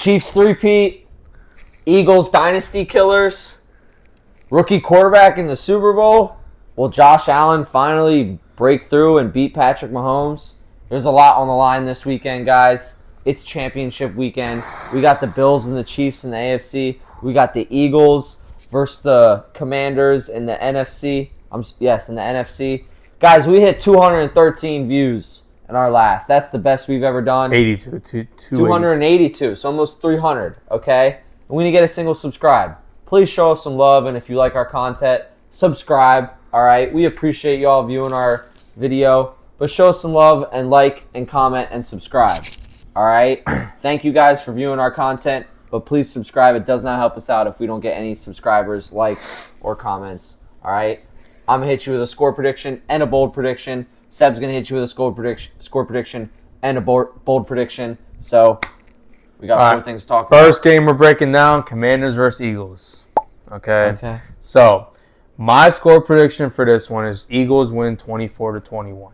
Chiefs three-peat, Eagles dynasty killers, rookie quarterback in the Super Bowl. Will Josh Allen finally break through and beat Patrick Mahomes? There's a lot on the line this weekend, guys. It's championship weekend. We got the Bills and the Chiefs in the AFC. We got the Eagles versus the Commanders in the NFC. In the NFC. Guys, we hit 213 views in our last. That's the best we've ever done. 282, so almost 300, okay? And we need to get a single subscribe. Please show us some love, and if you like our content, subscribe, all right? We appreciate y'all viewing our video, but show us some love and like and comment and subscribe, all right? Thank you guys for viewing our content, but please subscribe. It does not help us out if we don't get any subscribers, likes, or comments, all right? I'm going to hit you with a score prediction and a bold prediction. Seb's going to hit you with a score prediction and a bold prediction. So, we got four things to talk about. First game we're breaking down, Commanders versus Eagles. Okay. So, my score prediction for this one is Eagles win 24-21.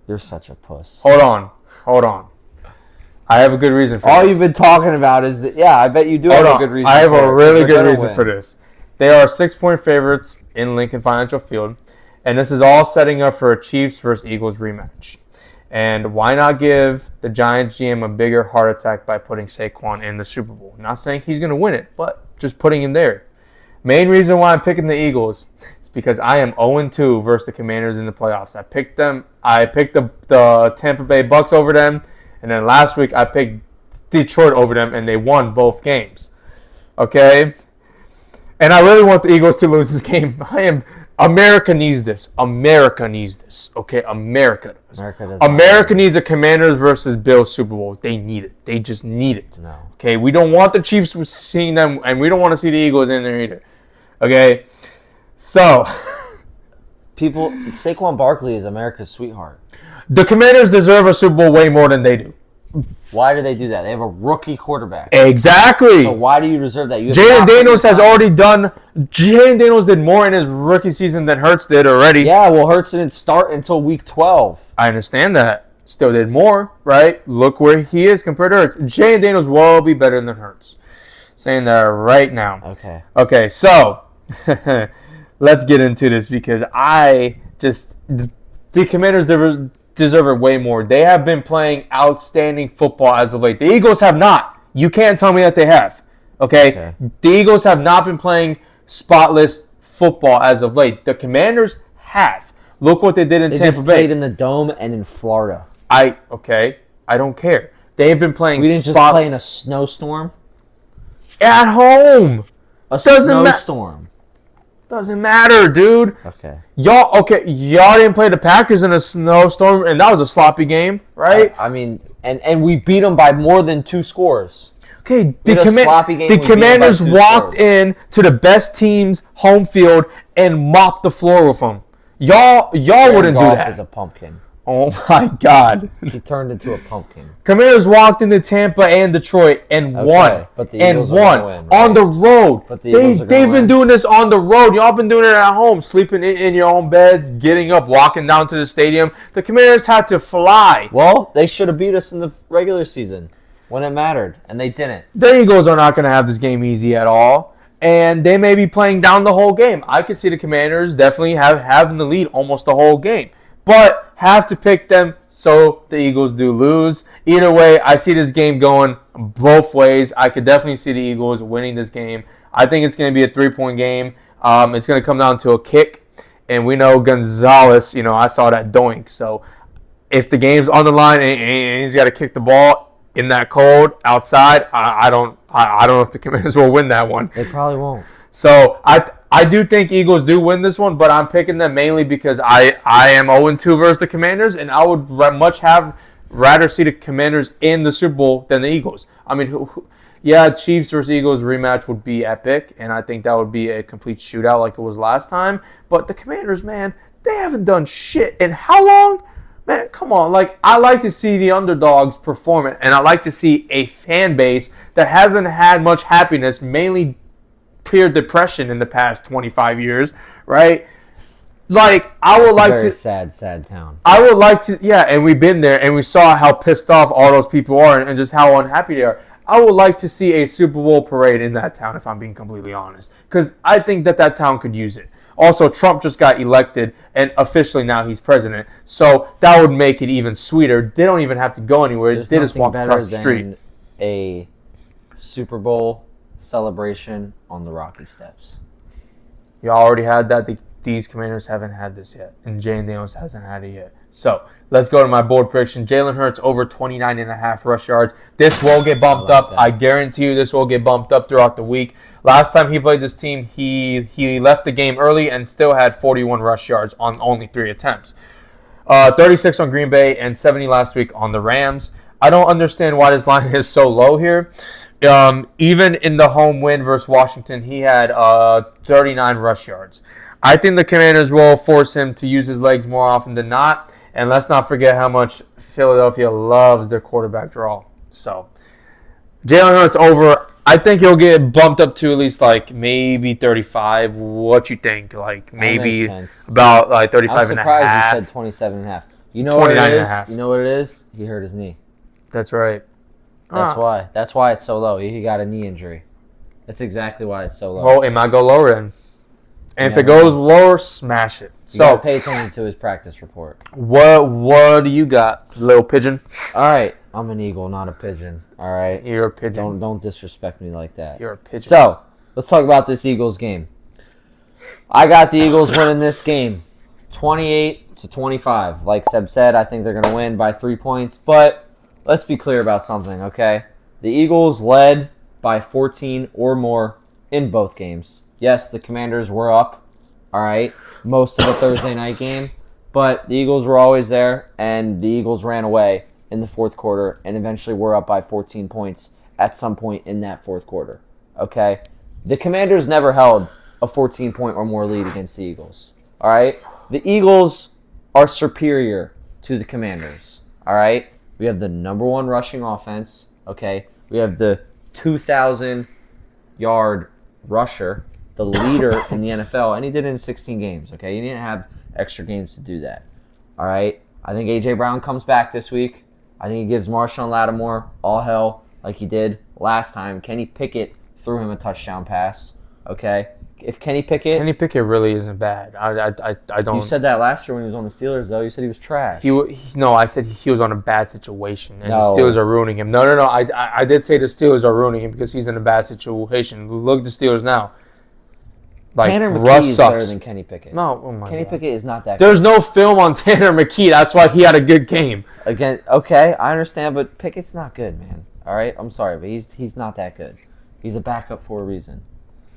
You're such a puss. Hold on. I have a good reason for this. All you've been talking about is that, I bet you do have a good reason I have a really good reason for this. They are 6-point favorites in Lincoln Financial Field, and this is all setting up for a Chiefs versus Eagles rematch. And why not give the Giants GM a bigger heart attack by putting Saquon in the Super Bowl? Not saying he's going to win it, but just putting him there. Main reason why I'm picking the Eagles is because I am 0-2 versus the Commanders in the playoffs. I picked the Tampa Bay Bucks over them, and then last week I picked Detroit over them, and they won both games. Okay? And I really want the Eagles to lose this game. America needs this. America needs this. Okay, America does. America needs a Commanders versus Bills Super Bowl. They need it. They just need it. No. Okay, we don't want the Chiefs seeing them, and we don't want to see the Eagles in there either. Okay, so Saquon Barkley is America's sweetheart. The Commanders deserve a Super Bowl way more than they do. Why do they do that? They have a rookie quarterback. Exactly. So why do you deserve that? Jayden Daniels did more in his rookie season than Hurts did already. Yeah, well, Hurts didn't start until week 12. I understand that. Still did more, right? Look where he is compared to Hurts. Jayden Daniels will be better than Hurts. Saying that right now. Okay, so let's get into this because the Commanders deserve it way more. They have been playing outstanding football as of late. The Eagles have not. You can't tell me that they have. Okay? The Eagles have not been playing spotless football as of late. The Commanders have. Look what they did in Tampa Bay. They just played in the Dome and in Florida. I don't care. They've been playing. We didn't just play in a snowstorm. At home. Snowstorm. Doesn't matter, dude. Okay. Y'all didn't play the Packers in a snowstorm, and that was a sloppy game, right? And we beat them by more than 2 scores. Okay, the Commanders walked in to the best team's home field and mopped the floor with them. Y'all wouldn't do that. Is a pumpkin. Oh my God! He turned into a pumpkin. Commanders walked into Tampa and Detroit and won. But the Eagles are gonna win, right? On the road. But the Eagles they've been doing this on the road. Y'all been doing it at home, sleeping in your own beds, getting up, walking down to the stadium. The Commanders had to fly. Well, they should have beat us in the regular season when it mattered, and they didn't. The Eagles are not going to have this game easy at all, and they may be playing down the whole game. I could see the Commanders definitely having the lead almost the whole game, but have to pick them so the Eagles do lose. Either way, I see this game going both ways. I could definitely see the Eagles winning this game. I think it's going to be a 3-point game. It's going to come down to a kick, and we know Gonzalez, I saw that doink. So if the game's on the line and he's got to kick the ball in that cold outside, I don't know if the Commanders will win that one. They probably won't. So I do think Eagles do win this one, but I'm picking them mainly because I am 0-2 versus the Commanders, and I would rather see the Commanders in the Super Bowl than the Eagles. Chiefs versus Eagles rematch would be epic, and I think that would be a complete shootout like it was last time. But the Commanders, man, they haven't done shit in how long? Man, come on. I like to see the underdogs perform it, and I like to see a fan base that hasn't had much happiness, mainly pure depression in the past 25 years, right? Very sad town. I would like to, and we've been there, and we saw how pissed off all those people are and just how unhappy they are. I would like to see a Super Bowl parade in that town, if I'm being completely honest. Because I think that town could use it. Also, Trump just got elected, and officially now he's president. So that would make it even sweeter. They don't even have to go anywhere. They just walk across the street. A Super Bowl celebration on the Rocky Steps. You already had that. These Commanders haven't had this yet, and Jay Daniels hasn't had it yet. So let's go to my bold prediction. Jalen Hurts over 29.5 rush yards. This will get bumped up. I guarantee you this will get bumped up throughout the week. Last time he played this team, he left the game early and still had 41 rush yards on only 3 attempts. 36 on Green Bay and 70 last week on the Rams. I don't understand why this line is so low here. Even in the home win versus Washington, he had 39 rush yards. I think the Commanders will force him to use his legs more often than not. And let's not forget how much Philadelphia loves their quarterback draw. So, Jalen Hurts over. I think he'll get bumped up to at least like maybe 35. What you think? Like maybe about like 35 and a half. I'm surprised you said 27 and a half. You know what it is? You know what it is? He hurt his knee. That's right. That's why. That's why it's so low. He got a knee injury. That's exactly why it's so low. Well, it might go lower then. And if it goes lower, smash it. You gotta pay attention to his practice report. What do you got, little pigeon? All right, I'm an eagle, not a pigeon. All right, you're a pigeon. Don't disrespect me like that. You're a pigeon. So let's talk about this Eagles game. I got the Eagles winning this game, 28-25. Like Seb said, I think they're gonna win by 3 points. But let's be clear about something, okay? The Eagles led by 14 or more in both games. Yes, the Commanders were up, all right, most of the Thursday night game, but the Eagles were always there, and the Eagles ran away in the fourth quarter and eventually were up by 14 points at some point in that fourth quarter, okay? The Commanders never held a 14-point or more lead against the Eagles, all right? The Eagles are superior to the Commanders, all right? We have the number one rushing offense, okay? We have the 2,000-yard rusher, the leader in the NFL, and he did it in 16 games, okay? He didn't have extra games to do that, all right? I think A.J. Brown comes back this week. I think he gives Marshawn Lattimore all hell like he did last time. Kenny Pickett threw him a touchdown pass, okay? If Kenny Pickett really isn't bad. I don't. You said that last year when he was on the Steelers, though. You said he was trash. No, I said he was on a bad situation, and the Steelers are ruining him. No. I did say the Steelers are ruining him because he's in a bad situation. Look at the Steelers now. Like, Tanner McKee Russ is sucks. better than Kenny Pickett. No, oh my Kenny God. Pickett is not that There's good. no film on Tanner McKee. That's why he had a good game. Again, okay, I understand, but Pickett's not good, man. All right? I'm sorry, but he's not that good. He's a backup for a reason.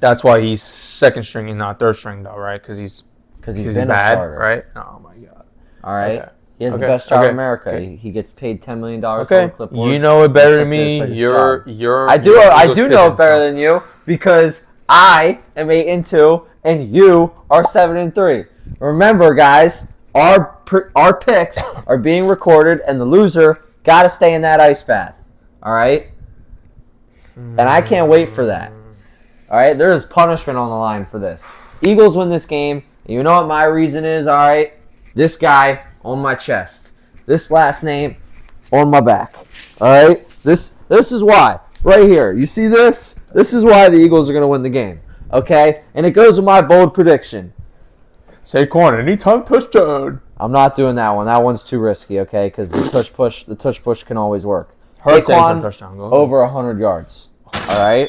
That's why he's second string and not third string, though, right? Because he's been bad, a starter. right? Oh, my God. All right? Okay. He has the best job in America. Okay. He gets paid $10 million on a clipboard. You know it better than me. I do know it better than you because I am 8-2 and you are 7-3. Remember, guys, our picks are being recorded, and the loser got to stay in that ice bath. All right? And I can't wait for that. All right? There is punishment on the line for this. Eagles win this game. You know what my reason is? All right? This guy on my chest. This last name on my back. All right? This is why. Right here. You see this? This is why the Eagles are going to win the game. Okay? And it goes with my bold prediction. Saquon, anytime touchdown. I'm not doing that one. That one's too risky, okay? Because the tush push can always work. Hurts Saquon, over 100 yards. All right?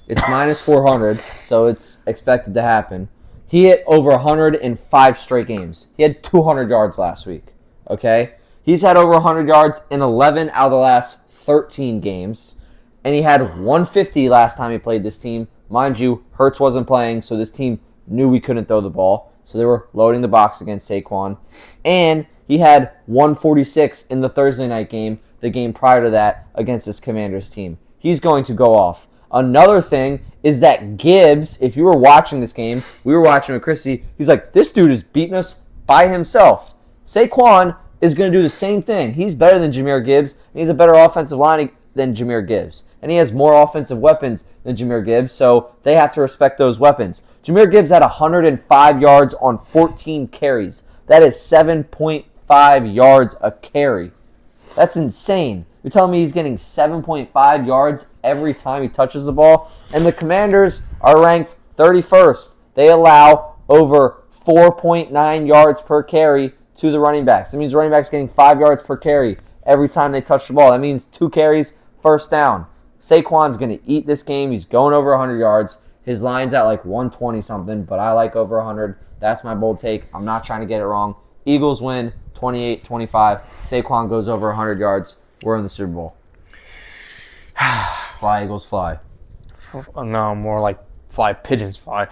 It's minus 400, so it's expected to happen. He hit over 100 in 5 straight games. He had 200 yards last week, okay? He's had over 100 yards in 11 out of the last 13 games. And he had 150 last time he played this team. Mind you, Hurts wasn't playing, so this team knew we couldn't throw the ball. So they were loading the box against Saquon. And he had 146 in the Thursday night game, the game prior to that, against this Commanders team. He's going to go off. Another thing is that Gibbs, if you were watching this game, we were watching with Chrissy, he's like, this dude is beating us by himself. Saquon is going to do the same thing. He's better than Jahmyr Gibbs, and he's a better offensive line than Jahmyr Gibbs. And he has more offensive weapons than Jahmyr Gibbs, so they have to respect those weapons. Jahmyr Gibbs had 105 yards on 14 carries. That is 7.5 yards a carry. That's insane. You're telling me he's getting 7.5 yards every time he touches the ball? And the Commanders are ranked 31st. They allow over 4.9 yards per carry to the running backs. That means the running backs getting 5 yards per carry every time they touch the ball. That means 2 carries, first down. Saquon's going to eat this game. He's going over 100 yards. His line's at like 120 something, but I like over 100. That's my bold take. I'm not trying to get it wrong. Eagles win 28-25. Saquon goes over 100 yards. We're in the Super Bowl. Fly, Eagles, fly. No, more like fly, pigeons fly.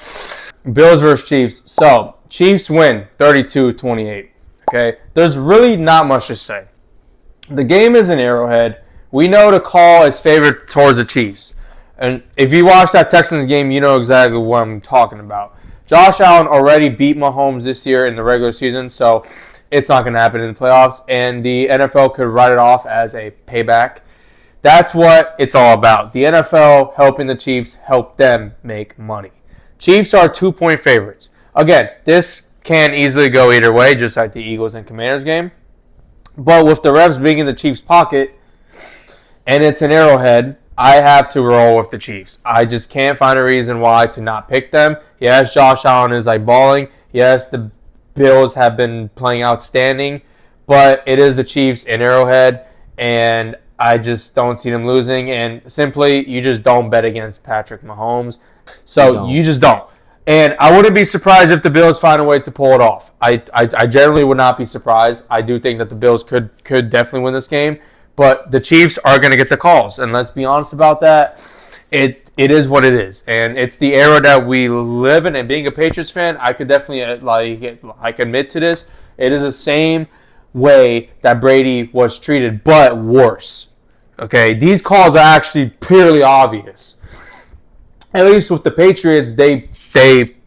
Bills versus Chiefs. So, Chiefs win 32-28. Okay? There's really not much to say. The game is in Arrowhead. We know the call is favored towards the Chiefs. And if you watch that Texans game, you know exactly what I'm talking about. Josh Allen already beat Mahomes this year in the regular season, so it's not going to happen in the playoffs. And the NFL could write it off as a payback. That's what it's all about. The NFL helping the Chiefs help them make money. Chiefs are 2-point favorites. Again, this can easily go either way, just like the Eagles and Commanders game. But with the refs being in the Chiefs' pocket, and it's an Arrowhead, I have to roll with the Chiefs. I just can't find a reason why to not pick them. Yes, Josh Allen is like balling. Yes, the Bills have been playing outstanding. But it is the Chiefs in Arrowhead, and I just don't see them losing. And simply, you just don't bet against Patrick Mahomes. So you just don't. And I wouldn't be surprised if the Bills find a way to pull it off. I generally would not be surprised. I do think that the Bills could definitely win this game. But the Chiefs are going to get the calls. And let's be honest about that. It is what it is. And it's the era that we live in. And being a Patriots fan, I could definitely admit to this. It is the same way that Brady was treated, but worse. Okay? These calls are actually purely obvious. At least with the Patriots, they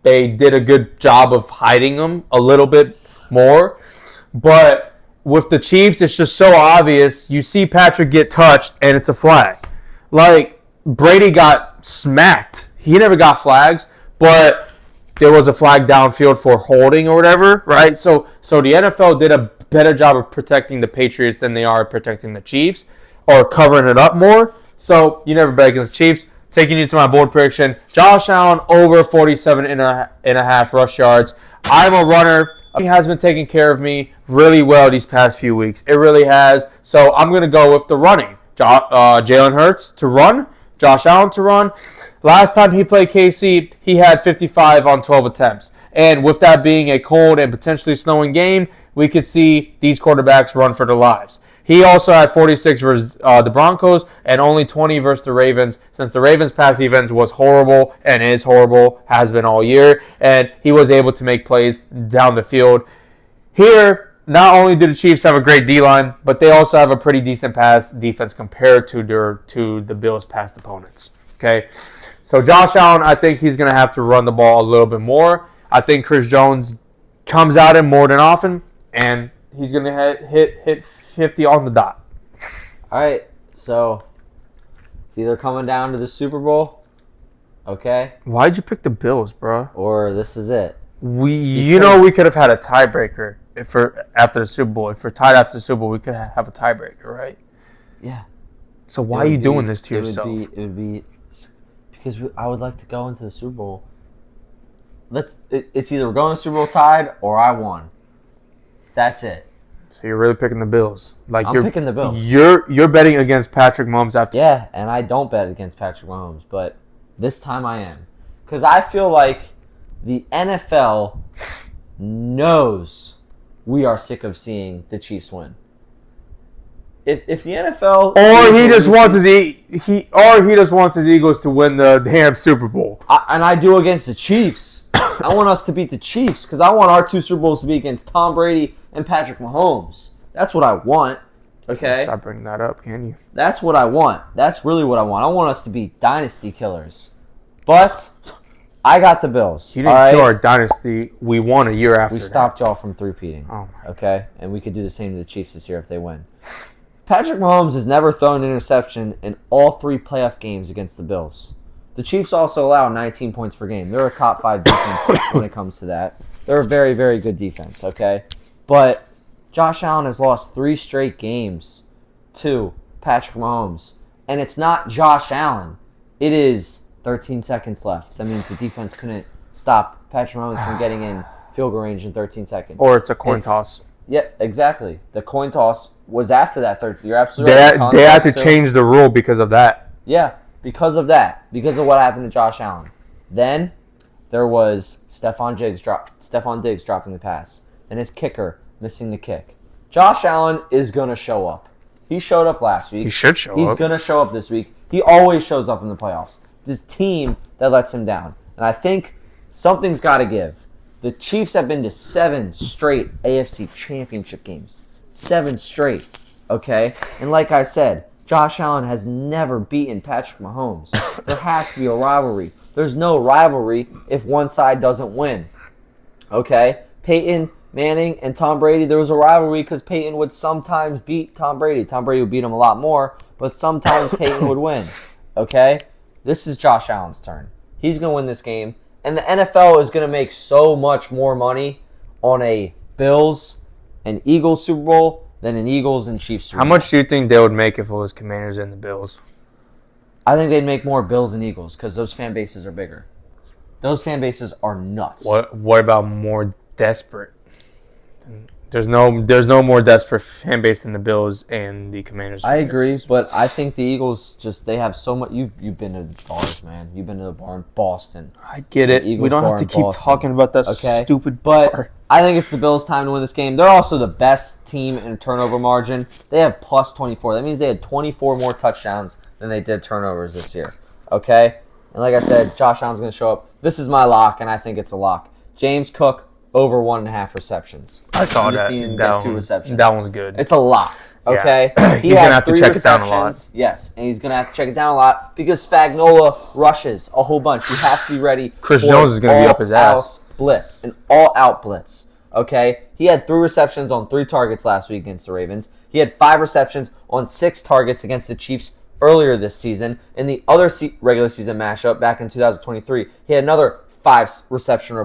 did a good job of hiding them a little bit more. But with the Chiefs, it's just so obvious. You see Patrick get touched, and it's a flag. Like, Brady got smacked. He never got flags, but there was a flag downfield for holding or whatever, right? So the NFL did a better job of protecting the Patriots than they are protecting the Chiefs, or covering it up more. So you never bet against the Chiefs. Taking you to my bold prediction, Josh Allen over 47 and a half rush yards. I'm a runner. He has been taking care of me really well these past few weeks. It really has. So I'm going to go with the running. Jalen Hurts to run. Josh Allen to run. Last time he played KC, he had 55 on 12 attempts. And with that being a cold and potentially snowing game, we could see these quarterbacks run for their lives. He also had 46 versus the Broncos and only 20 versus the Ravens, since the Ravens' pass defense was horrible and is horrible, has been all year, and he was able to make plays down the field. Here, not only do the Chiefs have a great D-line, but they also have a pretty decent pass defense compared to the Bills' past opponents. Okay, so Josh Allen, I think he's going to have to run the ball a little bit more. I think Chris Jones comes out in more than often, and he's going to hit 50 on the dot. All right, so it's either coming down to the Super Bowl, okay? Why'd you pick the Bills, bro? Or this is it. We could have had a tiebreaker after the Super Bowl. If we're tied after the Super Bowl, we could have a tiebreaker, right? Yeah. So why are you doing this to yourself? It would be because I would like to go into the Super Bowl. It's either we're going to the Super Bowl tied or I won. That's it. So you're really picking the Bills. I'm picking the Bills. You're betting against Patrick Mahomes after. Yeah, and I don't bet against Patrick Mahomes, but this time I am. Because I feel like the NFL knows we are sick of seeing the Chiefs win. If the NFL he just wants his Eagles to win the damn Super Bowl. I do against the Chiefs. I want us to beat the Chiefs because I want our 2 Super Bowls to be against Tom Brady and Patrick Mahomes. That's what I want. Okay? Stop bringing that up, can you? That's what I want. That's really what I want. I want us to be dynasty killers. But I got the Bills. You didn't kill our dynasty. We won a year after. We stopped y'all from three-peating. Oh my. Okay? And we could do the same to the Chiefs this year if they win. Patrick Mahomes has never thrown an interception in all 3 playoff games against the Bills. The Chiefs also allow 19 points per game. They're a top 5 defense when it comes to that. They're a very, very good defense, okay? But Josh Allen has lost 3 straight games to Patrick Mahomes. And it's not Josh Allen. It is 13 seconds left. So that means the defense couldn't stop Patrick Mahomes from getting in field goal range in 13 seconds. Or it's a coin toss. Yeah, exactly. The coin toss was after that 13. You're absolutely right. They had to change the rule because of that. Yeah, because of that. Because of what happened to Josh Allen. Then there was Stephon Diggs dropping the pass. And his kicker missing the kick. Josh Allen is going to show up. He showed up last week. He should show up. He's going to show up this week. He always shows up in the playoffs. It's his team that lets him down. And I think something's got to give. The Chiefs have been to 7 straight AFC championship games. 7 straight. Okay? And like I said, Josh Allen has never beaten Patrick Mahomes. There has to be a rivalry. There's no rivalry if one side doesn't win. Okay? Peyton Manning and Tom Brady, there was a rivalry because Peyton would sometimes beat Tom Brady. Tom Brady would beat him a lot more, but sometimes Peyton would win. Okay? This is Josh Allen's turn. He's going to win this game. And the NFL is going to make so much more money on a Bills and Eagles Super Bowl than an Eagles and Chiefs Super Bowl. How much do you think they would make if it was Commanders and the Bills? I think they'd make more Bills and Eagles because those fan bases are bigger. Those fan bases are nuts. What about more desperate? There's no more desperate fan base than the Bills and the Commanders. I agree, but I think the Eagles they have so much. You've been to the bars, man. You've been to the bar in Boston. I get it. We don't have to keep talking about that stupid bar. But I think it's the Bills' time to win this game. They're also the best team in turnover margin. They have plus 24. That means they had 24 more touchdowns than they did turnovers this year. Okay? And like I said, Josh Allen's going to show up. This is my lock, and I think it's a lock. James Cook, over 1.5 receptions. I saw that. That one's good. It's a lock. Okay? Yeah. He's going to have to check it down a lot. Yes, and he's going to have to check it down a lot because Spagnuolo rushes a whole bunch. You have to be ready. Chris Jones is going to be up his ass. Blitz, an all-out blitz. Okay? He had 3 receptions on 3 targets last week against the Ravens. He had 5 receptions on 6 targets against the Chiefs earlier this season. In the other regular season matchup back in 2023, he had another 5 reception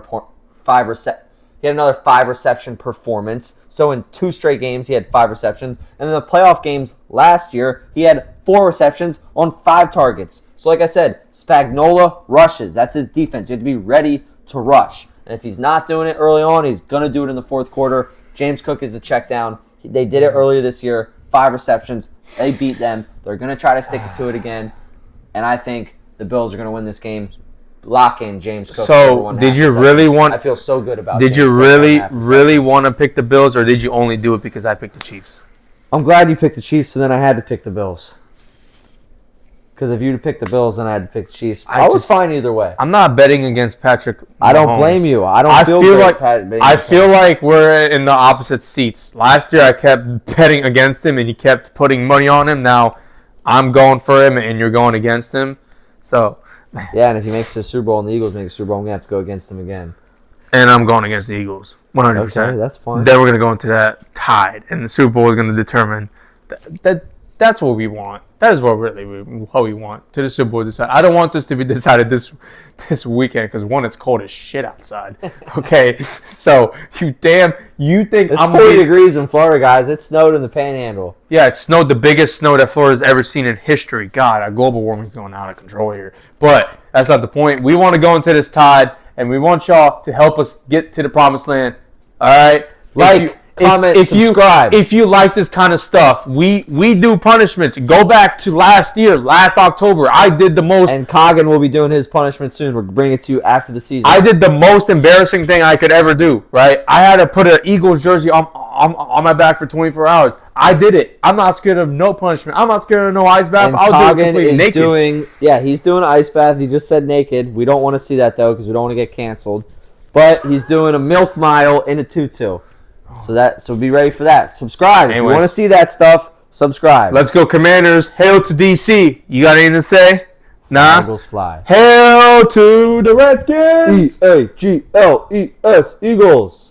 performance. So in 2 straight games, he had 5 receptions. And in the playoff games last year, he had 4 receptions on 5 targets. So like I said, Spagnuolo rushes. That's his defense. You have to be ready to rush. And if he's not doing it early on, he's going to do it in the fourth quarter. James Cook is a check down. They did it earlier this year. 5 receptions. They beat them. They're going to try to stick to it again. And I think the Bills are going to win this game. Lock in James Cook. So, did you really want... I feel so good about it. Did you really want to pick the Bills, or did you only do it because I picked the Chiefs? I'm glad you picked the Chiefs, so then I had to pick the Bills. Because if you'd picked the Bills, then I had to pick the Chiefs. I was fine either way. I'm not betting against Patrick Mahomes. I don't blame you. I feel like we're in the opposite seats. Last year, I kept betting against him, and he kept putting money on him. Now, I'm going for him, and you're going against him. So... Yeah, and if he makes the Super Bowl and the Eagles make the Super Bowl, I'm going to have to go against him again. And I'm going against the Eagles, 100%. Okay, that's fine. Then we're going to go into that tied, and the Super Bowl is going to determine that's what we want. That is what we want to the Super Bowl decide. I don't want this to be decided this weekend because, one, it's cold as shit outside. Okay, so you think it's 40 degrees in Florida, guys. It snowed in the Panhandle. Yeah, it snowed, the biggest snow that Florida's ever seen in history. God, our global warming is going out of control here. But that's not the point. We want to go into this tied, and we want y'all to help us get to the promised land. All right, comment, subscribe. If you like this kind of stuff, we do punishments. Go back to last October. I did the most. And Coggin will be doing his punishment soon. We're bringing it to you after the season. I did the most embarrassing thing I could ever do, right? I had to put an Eagles jersey on my back for 24 hours. I did it. I'm not scared of no punishment. I'm not scared of no ice bath. And I'll do it completely naked. He's doing an ice bath. He just said naked. We don't want to see that, though, because we don't want to get canceled. But he's doing a milk mile in a tutu. So be ready for that. Subscribe. If you want to see that stuff, subscribe. Let's go, Commanders. Hail to DC. You got anything to say? Nah. Eagles fly. Hail to the Redskins. E-A-G-L-E-S. Eagles.